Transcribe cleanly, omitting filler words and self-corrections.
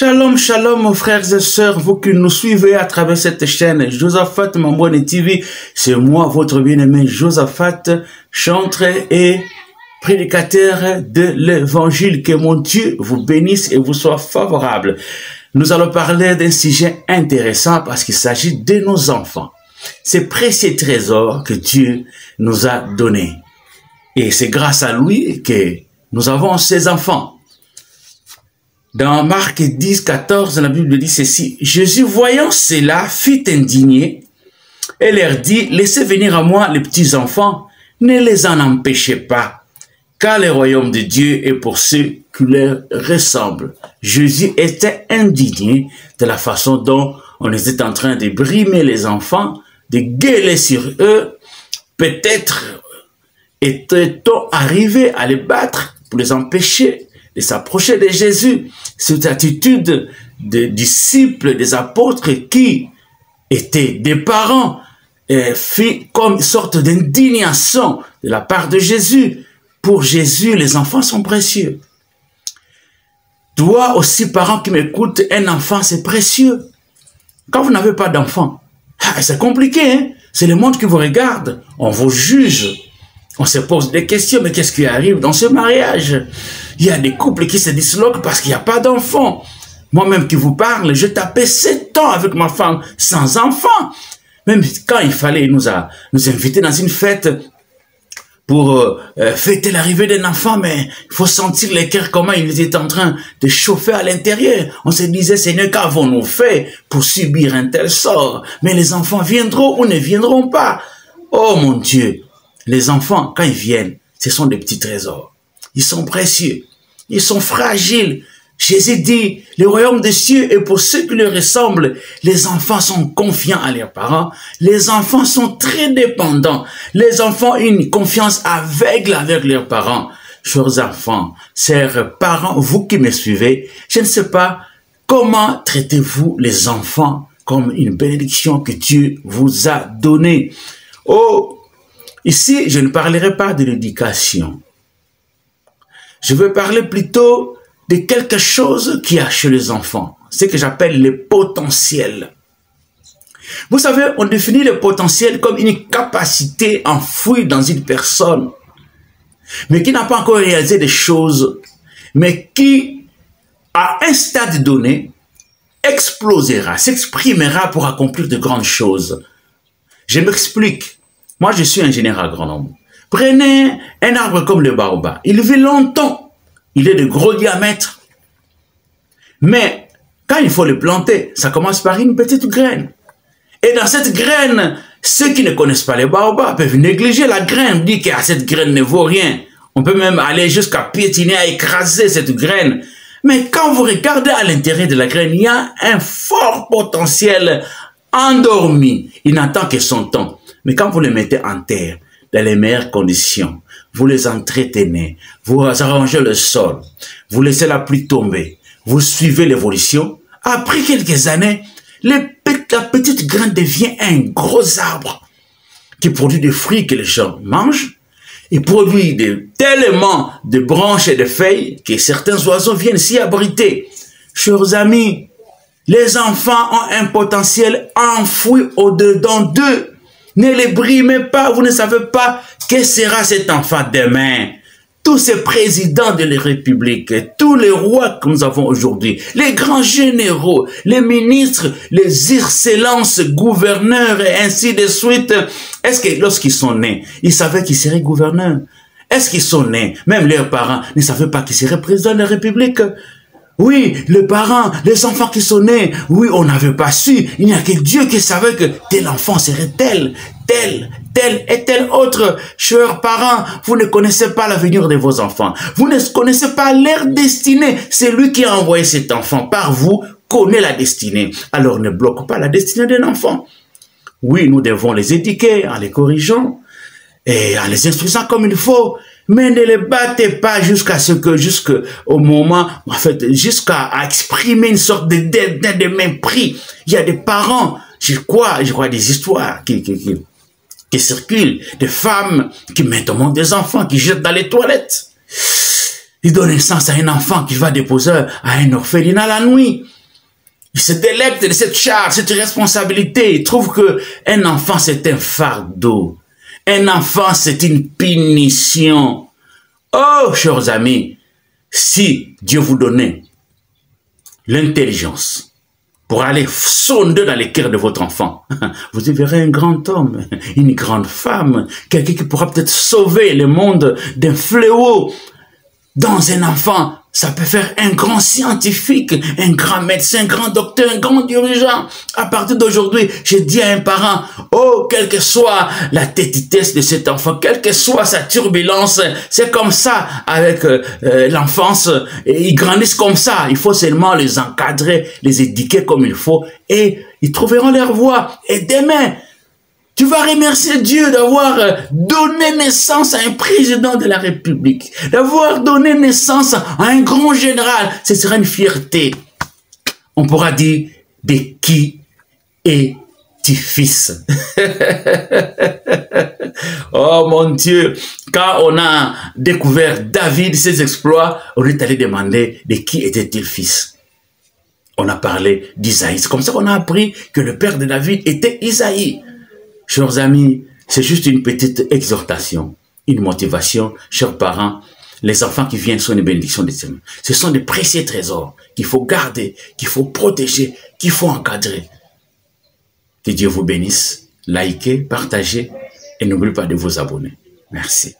Shalom, shalom, mes frères et sœurs, vous qui nous suivez à travers cette chaîne, Josaphat Mambouane TV, c'est moi, votre bien-aimé Josaphat, chanteur et prédicateur de l'évangile. Que mon Dieu vous bénisse et vous soit favorable. Nous allons parler d'un sujet intéressant parce qu'il s'agit de nos enfants. Ces précieux trésors que Dieu nous a donnés. Et c'est grâce à lui que nous avons ces enfants. Dans Marc 10, 14, la Bible dit ceci. Jésus, voyant cela, fut indigné et leur dit, laissez venir à moi les petits enfants, ne les en empêchez pas, car le royaume de Dieu est pour ceux qui leur ressemblent. Jésus était indigné de la façon dont on était en train de brimer les enfants, de gueuler sur eux. Peut-être était-on arrivé à les battre pour les empêcher de s'approcher de Jésus. Cette attitude des disciples, des apôtres qui étaient des parents, fit comme une sorte d'indignation de la part de Jésus. Pour Jésus, les enfants sont précieux. Toi aussi, parents qui m'écoutent, un enfant, c'est précieux. Quand vous n'avez pas d'enfant, c'est compliqué, hein? C'est le monde qui vous regarde. On vous juge. On se pose des questions, mais qu'est-ce qui arrive dans ce mariage? Il y a des couples qui se disloquent parce qu'il n'y a pas d'enfants. Moi-même qui vous parle, je tapais 7 ans avec ma femme sans enfant. Même quand il fallait nous inviter dans une fête pour fêter l'arrivée d'un enfant, mais il faut sentir le cœur comment il était en train de chauffer à l'intérieur. On se disait, Seigneur, qu'avons-nous fait pour subir un tel sort? Mais les enfants viendront ou ne viendront pas. Oh mon Dieu! Les enfants, quand ils viennent, ce sont des petits trésors. Ils sont précieux. Ils sont fragiles. Jésus dit, le royaume des cieux est pour ceux qui leur ressemblent. Les enfants sont confiants à leurs parents. Les enfants sont très dépendants. Les enfants ont une confiance aveugle avec leurs parents. Chers enfants, chers parents, vous qui me suivez, je ne sais pas comment traitez-vous les enfants comme une bénédiction que Dieu vous a donnée. Oh! Ici, je ne parlerai pas de l'éducation. Je veux parler plutôt de quelque chose qu'il y a chez les enfants. Ce que j'appelle le potentiel. Vous savez, on définit le potentiel comme une capacité enfouie dans une personne, mais qui n'a pas encore réalisé des choses, mais qui, à un stade donné, explosera, s'exprimera pour accomplir de grandes choses. Je m'explique. Moi, je suis ingénieur agronome. Prenez un arbre comme le baobab. Il vit longtemps. Il est de gros diamètre. Mais quand il faut le planter, ça commence par une petite graine. Et dans cette graine, ceux qui ne connaissent pas les baobabs peuvent négliger la graine, dire que cette graine ne vaut rien. On peut même aller jusqu'à piétiner, à écraser cette graine. Mais quand vous regardez à l'intérieur de la graine, il y a un fort potentiel endormi. Il n'attend que son temps. Mais quand vous les mettez en terre, dans les meilleures conditions, vous les entretenez, vous arrangez le sol, vous laissez la pluie tomber, vous suivez l'évolution, après quelques années, la petite graine devient un gros arbre qui produit des fruits que les gens mangent, et produit tellement de branches et de feuilles que certains oiseaux viennent s'y abriter. Chers amis, les enfants ont un potentiel enfoui au-dedans d'eux. Ne les brimez pas, vous ne savez pas que sera cet enfant demain. Tous ces présidents de la République, tous les rois que nous avons aujourd'hui, les grands généraux, les ministres, les excellences, gouverneurs et ainsi de suite, est-ce que lorsqu'ils sont nés, ils savaient qu'ils seraient gouverneurs? Est-ce qu'ils sont nés, même leurs parents ne savaient pas qu'ils seraient présidents de la République? Oui, les parents, les enfants qui sont nés, oui, on n'avait pas su. Il n'y a que Dieu qui savait que tel enfant serait tel et tel autre. Chers parents, vous ne connaissez pas l'avenir de vos enfants. Vous ne connaissez pas leur destinée. C'est lui qui a envoyé cet enfant par vous, connaît la destinée. Alors ne bloque pas la destinée d'un enfant. Oui, nous devons les éduquer en les corrigeant et en les instruisant comme il faut. Mais ne les battez pas jusqu'au moment, en fait, jusqu'à exprimer une sorte de mépris. Il y a des parents, je crois des histoires qui circulent, des femmes qui mettent au monde des enfants, qui jettent dans les toilettes. Il donne naissance à un enfant qui va déposer à un orphelinat la nuit. Il se délecte de cette charge, cette responsabilité. Il trouve que un enfant, c'est un fardeau. Un enfant, c'est une punition. Oh, chers amis, si Dieu vous donnait l'intelligence pour aller sonder dans les cœurs de votre enfant, vous y verrez un grand homme, une grande femme, quelqu'un qui pourra peut-être sauver le monde d'un fléau. Dans un enfant, ça peut faire un grand scientifique, un grand médecin, un grand docteur, un grand dirigeant. À partir d'aujourd'hui, je dis à un parent, oh, quelle que soit la tétitesse de cet enfant, quelle que soit sa turbulence, c'est comme ça avec l'enfance. Ils grandissent comme ça. Il faut seulement les encadrer, les éduquer comme il faut et ils trouveront leur voie. Et demain, tu vas remercier Dieu d'avoir donné naissance à un président de la République, d'avoir donné naissance à un grand général. Ce sera une fierté. On pourra dire de qui es-tu fils? Oh mon Dieu, quand on a découvert David, ses exploits, on est allé demander de qui était-il fils. On a parlé d'Isaïe. C'est comme ça qu'on a appris que le père de David était Isaïe. Chers amis, c'est juste une petite exhortation, une motivation. Chers parents, les enfants qui viennent sont une bénédiction de Dieu. Ce sont des précieux trésors qu'il faut garder, qu'il faut protéger, qu'il faut encadrer. Que Dieu vous bénisse. Likez, partagez et n'oubliez pas de vous abonner. Merci.